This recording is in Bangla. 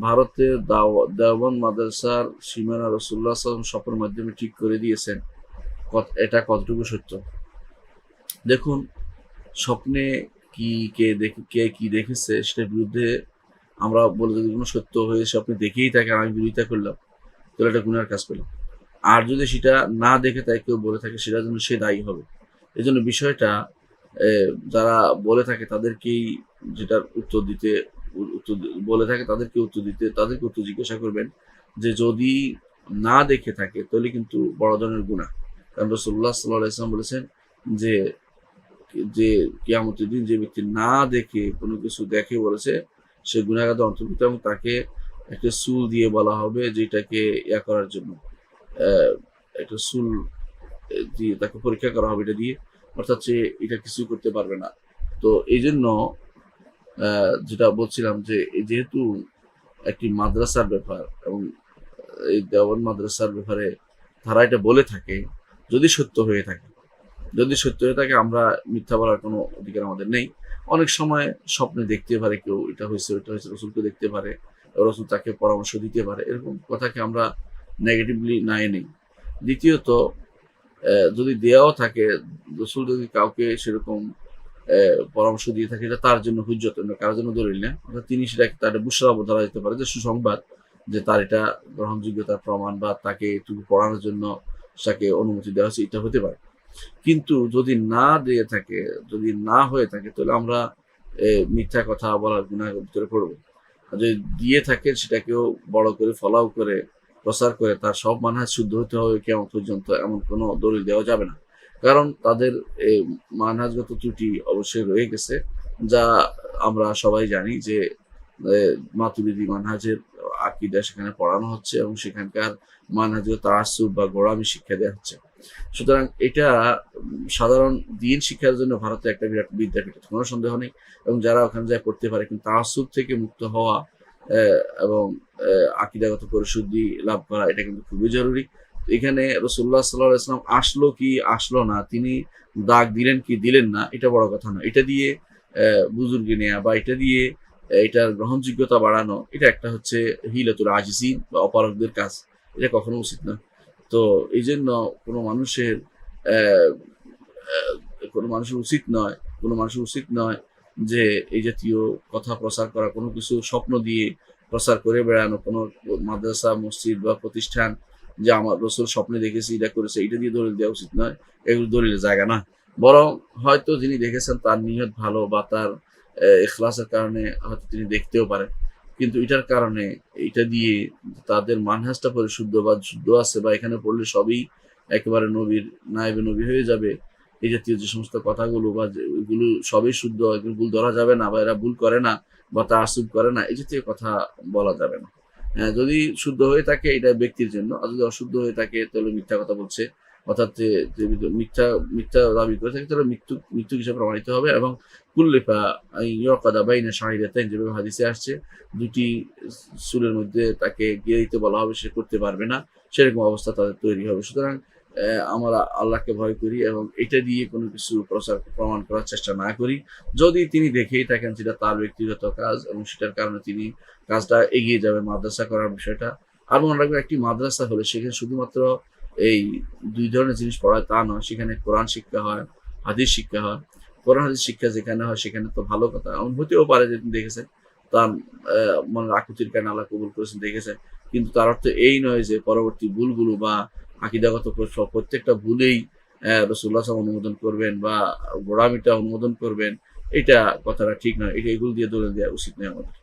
ভারতে দেওবন্দ মাদ্রাসার সীমানা রাসূলুল্লাহ সাল্লাল্লাহু আলাইহি ওয়াসাল্লাম স্বপ্নের মাধ্যমে ঠিক করে দিয়েছেন, এটা কতটুকু সত্য? দেখুন, স্বপ্নে কে কি দেখেছে সেটার বিরুদ্ধে আমরা বলে, যদি কোনো সত্য হয়ে স্বপ্নে দেখেই থাকে আর আমি বিরোধিতা করলাম, তাহলে এটা গুনার কাজ করলাম। আর যদি সেটা না দেখে তাই কেউ বলে থাকে, সেটার জন্য সে দায়ী হবে। এই জন্য বিষয়টা যারা বলে থাকে তাদেরকেই যেটার উত্তর দিতে বলে থাকে তাদেরকে উত্তর জিজ্ঞাসা করবেন যে যদি না দেখে থাকে তাহলে কিন্তু বড় ধরনের গুনাহ। কারণ রাসূলুল্লাহ সাল্লাল্লাহু আলাইহি ওয়াসাল্লাম বলেছেন যে যে কিয়ামতের দিন যে ব্যক্তি না দেখে কোনো কিছু দেখে বলেছে সে গুনাহগারের অন্তর্ভুক্ত, এবং তাকে একটা চুল দিয়ে বলা হবে যেটাকে করার জন্য, একটা চুল দিয়ে তাকে পরীক্ষা করা হবে এটা দিয়ে, অর্থাৎ সে এটা কিছু করতে পারবে না। তো এই জন্য যেটা বলছিলাম যে যেহেতু একটি মাদ্রাসার ব্যাপার এবং এই দেওবন্দ মাদ্রাসার ব্যাপারে তারা এটা বলে থাকে, যদি সত্য হয়ে থাকে আমরা মিথ্যা বলার কোনো অধিকার আমাদের নেই। অনেক সময় স্বপ্নে দেখতে পারে কেউ এটা হয়েছে ওইটা হয়েছে, রসুলকে দেখতে পারে, রসুল তাকে পরামর্শ দিতে পারে, এরকম কথাকে আমরা নেগেটিভলি না এনেই। দ্বিতীয়ত, যদি দেওয়াও থাকে, রসুল যদি কাউকে সেরকম পরামর্শ দিয়ে থাকে, এটা তার জন্য হুজ্জত, কারোর জন্য দলিল না, অর্থাৎ তিনি সেটাকে তার বুশরা ধরা যেতে পারে, যে সুসংবাদ, যে তার এটা গ্রহণযোগ্যতার প্রমাণ বা তাকে একটু পড়ানোর জন্য তাকে অনুমতি দেওয়া হচ্ছে, এটা হতে পারে। কিন্তু যদি না দিয়ে থাকে, যদি না হয়ে থাকে, তাহলে আমরা মিথ্যা কথা বলার গুনাহের ভিতরে পড়বো। আর যদি দিয়ে থাকে সেটাকেও বড় করে ফলাও করে প্রচার করে তার সব মানহাজ শুদ্ধ হতে হবে কিয়ামত পর্যন্ত, এমন কোনো দলিল দেওয়া যাবে না। কারণ তাদের মানহাজগত ত্রুটি অবশ্যই রয়ে গেছে, যা আমরা সবাই জানি যে মাতুরিদি মানহাজের আকীদা সেখানে পড়ানো হচ্ছে এবং সেখানকার মানহাজে তাআসসুব বা গোঁড়ামি শিক্ষা দেওয়া হচ্ছে। সুতরাং এটা সাধারণ দ্বীন শিক্ষার জন্য ভারতে একটা বিরাট বিদ্যাপীঠ, কোনো সন্দেহ নেই, এবং যারা ওখানে যায় পড়তে পারে। কিন্তু তাআসসুব থেকে মুক্ত হওয়া এবং আকীদাগত পরিশুদ্ধি লাভ করা, এটা কিন্তু খুবই জরুরি। এখানে রাসূলুল্লাহ সাল্লাল্লাহু আলাইহি ওয়াসাল্লাম আসলো কি আসলো না, তিনি দাগ দিলেন কি দিলেন না, এটা বড় কথা না। এটা দিয়ে বুজুর্গি নেয়া বা এটা দিয়ে এটার গ্রহণযোগ্যতা বাড়ানো, এটা একটা হচ্ছে হিলাতুল আজিজিন বা অপারগদের কাজ, এটা কখনো উচিত না। তো এই জন্য কোনো মানুষের উচিত নয় যে এই জাতীয় কথা প্রচার করা, কোনো কিছু স্বপ্ন দিয়ে প্রচার করে বেড়ানো, কোনো মাদ্রাসা মসজিদ বা প্রতিষ্ঠান যে আমার রসুল স্বপ্নে দেখেছি এটা করেছে, এটা দিয়ে দলিল দেওয়া উচিত নয়। এগুলো দলিলের জায়গা না। বরং হয়তো যিনি দেখেছেন তার নিয়ত ভালো বা তার ইখলাসের কারণে হয়তো তিনি দেখতেও পারেন, কিন্তু এটার কারণে এটা দিয়ে তাদের মানহাজটা পরিশুদ্ধ বা শুদ্ধ আছে বা এখানে পড়লে সবই একেবারে নবীর নায়েবে নবী হয়ে যাবে, এই জাতীয় যে সমস্ত কথাগুলো বা এগুলো সবই শুদ্ধ, এগুলো ভুল ধরা যাবে না বা এরা ভুল করে না বা তাআসসুব করে না, এই জাতীয় কথা বলা যাবে না। যদি শুদ্ধ হয়ে থাকে এটা ব্যক্তির জন্য, আর যদি অশুদ্ধ হয়ে থাকে তাহলে মিথ্যা কথা বলছে, অর্থাৎ যে মিথ্যা দাবি করে থাকে, তাহলে মৃত্যু হিসেবে প্রমাণিত হবে। এবং কুল্লিফা ইউকাদা বাইনা শাহিদাতাইন, যেভাবে হাদিসে আসছে, দুটি চুলের মধ্যে তাকে গিয়ে দিতে বলা হবে, সে করতে পারবে না, সেরকম অবস্থা তাদের তৈরি হবে। সুতরাং আমরা আল্লাহকে ভয় করি এবং এটা দিয়ে কোনো কিছু প্রমাণ করার চেষ্টা না করি। যদি তিনি দেখেই থাকেন সেটা তার ব্যক্তিগত কাজ এবং সেটার কারণে তিনি কাজটা এগিয়ে যাবে মাদ্রাসা করার বিষয়টা। আর মনে রাখবেন, একটি মাদ্রাসা হলে সেখানে শুধুমাত্র এই দুই ধরনের জিনিস পড়ায় তা নয়, সেখানে কোরআন শিক্ষা হয়, হাদিস শিক্ষা হয়। কোরআন হাদিস শিক্ষা যেখানে হয় সেখানে তো ভালো কথা, এমন হতেও পারে যে তিনি দেখেছেন তার মনের আকুতির কারণে আল্লাহ কবুল করেছেন, দেখেছেন, কিন্তু তার অর্থ এই নয় যে পরবর্তী ভুলগুলো বা আকীদাগত প্রত্যেকটা ভুলেই রাসূলুল্লাহ সাল্লাল্লাহু আলাইহি ওয়াসাল্লাম অনুমোদন করবেন বা গোঁড়ামিটা অনুমোদন করবেন, এটা কথাটা ঠিক নয়। এগুলো দিয়ে দলিল দেওয়া উচিত নয় আমাদের।